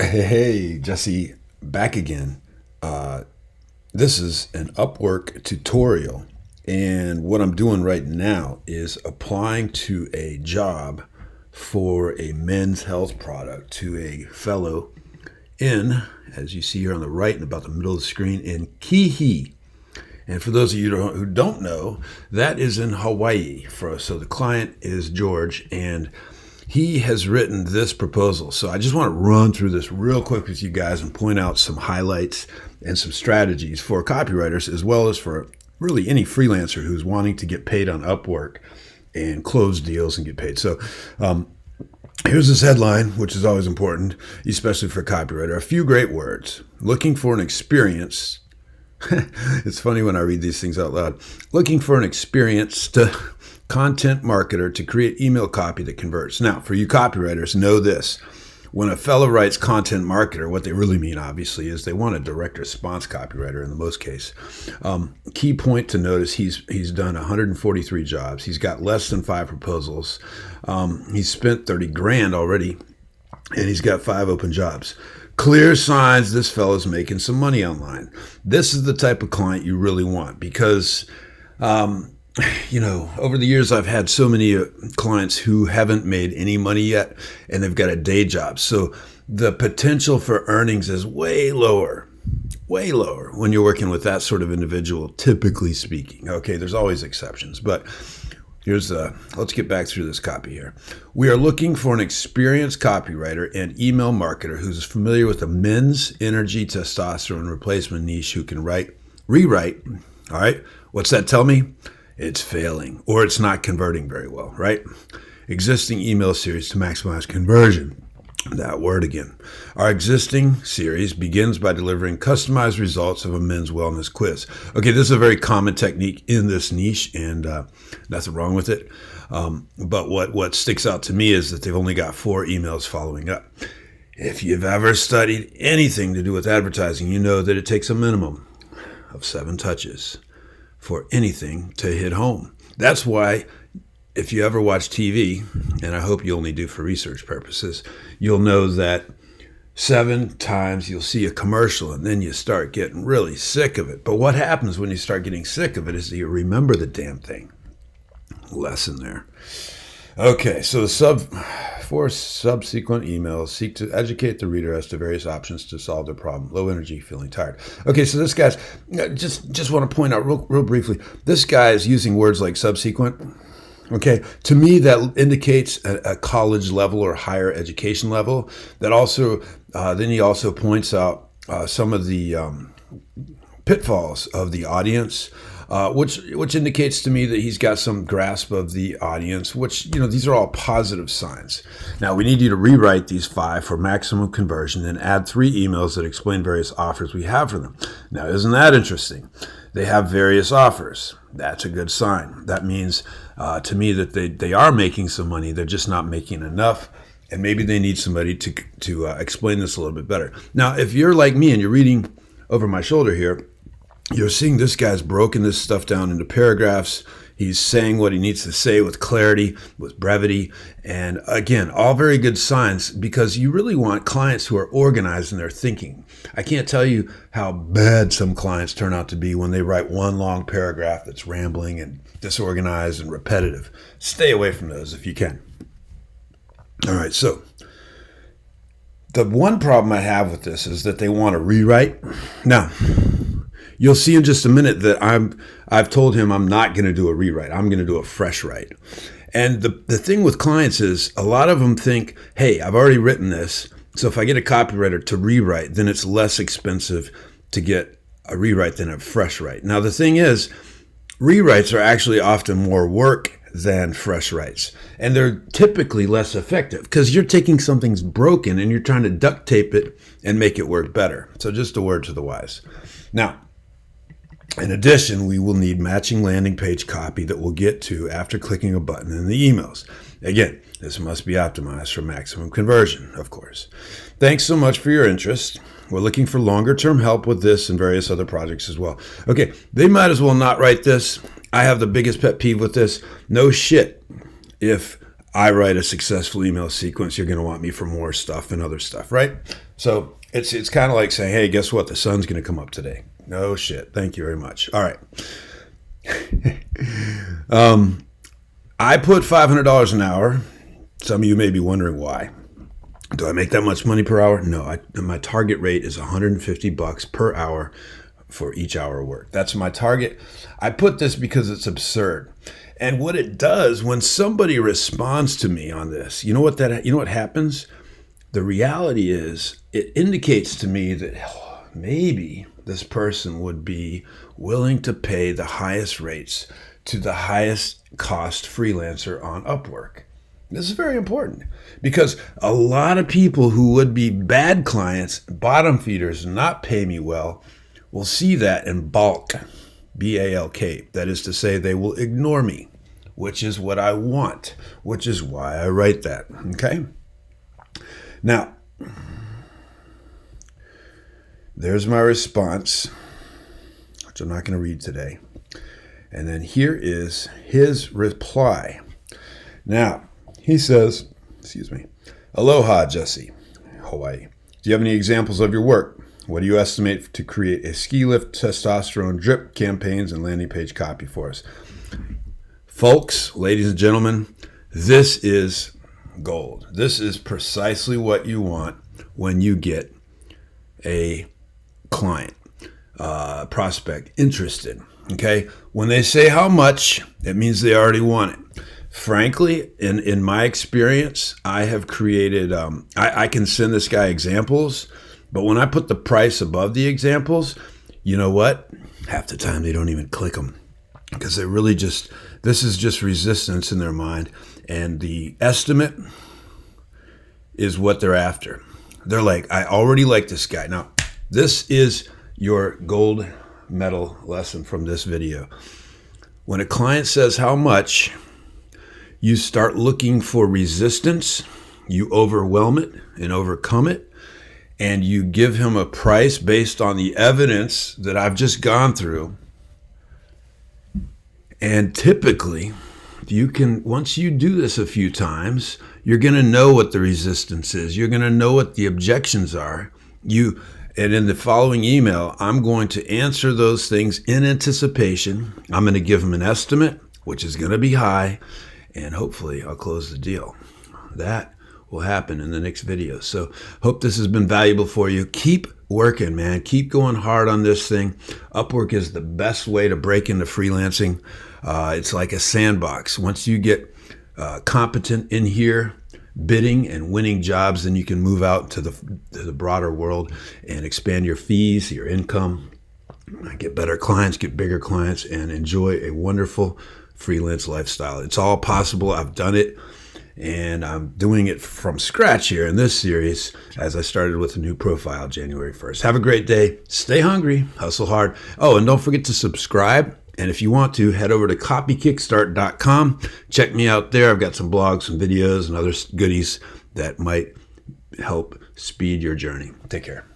Hey, Jesse, back again. Uh, this is an Upwork tutorial. And what I'm doing right now is applying to a job for a men's health product to a fellow in, as you see here on the right and about the middle of the screen, in Kihi. And for those of you who don't know, that is in Hawaii. So the client is George, and he has written this proposal. So I just want to run through this real quick with you guys and point out some highlights and some strategies for copywriters, as well as for really any freelancer who's wanting to get paid on Upwork and close deals and get paid. So here's this headline, which is always important, especially for a copywriter. A few great words. Looking for an experienced it's funny when I read these things out loud. Looking for an experienced content marketer to create email copy that converts. Now, for you copywriters, know this. When a fellow writes content marketer, what they really mean, obviously, is they want a direct response copywriter in the most case. Key point to notice, he's done 143 jobs. He's got less than 5 proposals. He's spent 30 grand already, and he's got 5 open jobs. Clear signs this fellow's making some money online. This is the type of client you really want because, over the years, I've had so many clients who haven't made any money yet, and they've got a day job. So the potential for earnings is way lower when you're working with that sort of individual, typically speaking. Okay, there's always exceptions, but let's get back through this copy here. We are looking for an experienced copywriter and email marketer who's familiar with the men's energy testosterone replacement niche who can rewrite. All right. What's that tell me? It's failing or it's not converting very well, right? Existing email series to maximize conversion. That word again. Our existing series begins by delivering customized results of a men's wellness quiz. Okay, this is a very common technique in this niche, and nothing wrong with it. But what sticks out to me is that they've only got 4 emails following up. If you've ever studied anything to do with advertising, you know that it takes a minimum of 7 touches for anything to hit home. That's why if you ever watch TV, and I hope you only do for research purposes, you'll know that 7 times you'll see a commercial and then you start getting really sick of it. But what happens when you start getting sick of it is that you remember the damn thing. Lesson there. Okay, so the 4 subsequent emails seek to educate the reader as to various options to solve their problem. Low energy, feeling tired. Okay, so this guy's, just want to point out real briefly, this guy is using words like subsequent. Okay, to me that indicates a college level or higher education level. That also, then he also points out some of the pitfalls of the audience, which indicates to me that he's got some grasp of the audience. Which these are all positive signs. Now we need you to rewrite these 5 for maximum conversion, and add 3 emails that explain various offers we have for them. Now, isn't that interesting? They have various offers. That's a good sign. That means to me that they are making some money. They're just not making enough. And maybe they need somebody to explain this a little bit better. Now, if you're like me and you're reading over my shoulder here, you're seeing this guy's broken this stuff down into paragraphs. He's saying what he needs to say with clarity, with brevity. And again, all very good signs because you really want clients who are organized in their thinking. I can't tell you how bad some clients turn out to be when they write one long paragraph that's rambling and disorganized and repetitive. Stay away from those if you can. All right, so the one problem I have with this is that they want to rewrite. Now, you'll see in just a minute that I've told him I'm not going to do a rewrite. I'm going to do a fresh write. And the thing with clients is a lot of them think, hey, I've already written this. So if I get a copywriter to rewrite, then it's less expensive to get a rewrite than a fresh write. Now, the thing is, rewrites are actually often more work than fresh writes. And they're typically less effective because you're taking something's broken and you're trying to duct tape it and make it work better. So just a word to the wise. Now, in addition, we will need matching landing page copy that we'll get to after clicking a button in the emails. Again, this must be optimized for maximum conversion, of course. Thanks so much for your interest. We're looking for longer-term help with this and various other projects as well. Okay, they might as well not write this. I have the biggest pet peeve with this. No shit. If I write a successful email sequence, you're going to want me for more stuff and other stuff, right? So it's kind of like saying, hey, guess what? The sun's going to come up today. No shit. Thank you very much. All right. I put $500 an hour. Some of you may be wondering why. Do I make that much money per hour? No, my target rate is $150 per hour for each hour of work. That's my target. I put this because it's absurd. And what it does when somebody responds to me on this, you know what happens? The reality is it indicates to me that maybe this person would be willing to pay the highest rates to the highest cost freelancer on Upwork. This is very important because a lot of people who would be bad clients, bottom feeders, not pay me well, will see that and balk, B-A-L-K. That is to say, they will ignore me, which is what I want, which is why I write that, okay? Now, there's my response, which I'm not going to read today. And then here is his reply. Now, he says, Aloha, Jesse, Hawaii. Do you have any examples of your work? What do you estimate to create a ski lift, testosterone drip campaigns and landing page copy for us? Folks, ladies and gentlemen, this is gold. This is precisely what you want when you get a client, prospect interested. Okay, when they say how much, it means they already want it. Frankly, in my experience, I have created, I can send this guy examples, but when I put the price above the examples, you know what? Half the time they don't even click them because they really this is just resistance in their mind. And the estimate is what they're after. They're like, I already like this guy. Now, this is your gold medal lesson from this video. When a client says how much, you start looking for resistance, you overwhelm it and overcome it, and you give him a price based on the evidence that I've just gone through. And typically, once you do this a few times, you're going to know what the resistance is. You're going to know what the objections are. And in the following email, I'm going to answer those things in anticipation. I'm going to give them an estimate, which is going to be high, and hopefully I'll close the deal. That will happen in the next video. So hope this has been valuable for you. Keep working, man. Keep going hard on this thing. Upwork is the best way to break into freelancing. It's like a sandbox. Once you get competent in here, bidding and winning jobs, then you can move out to the broader world and expand your fees, your income, get better clients, get bigger clients, and enjoy a wonderful freelance lifestyle. It's all possible. I've done it, and I'm doing it from scratch here in this series as I started with a new profile January 1st. Have a great day. Stay hungry. Hustle hard. Oh, and don't forget to subscribe. And if you want to, head over to copykickstart.com. Check me out there. I've got some blogs, some videos, and other goodies that might help speed your journey. Take care.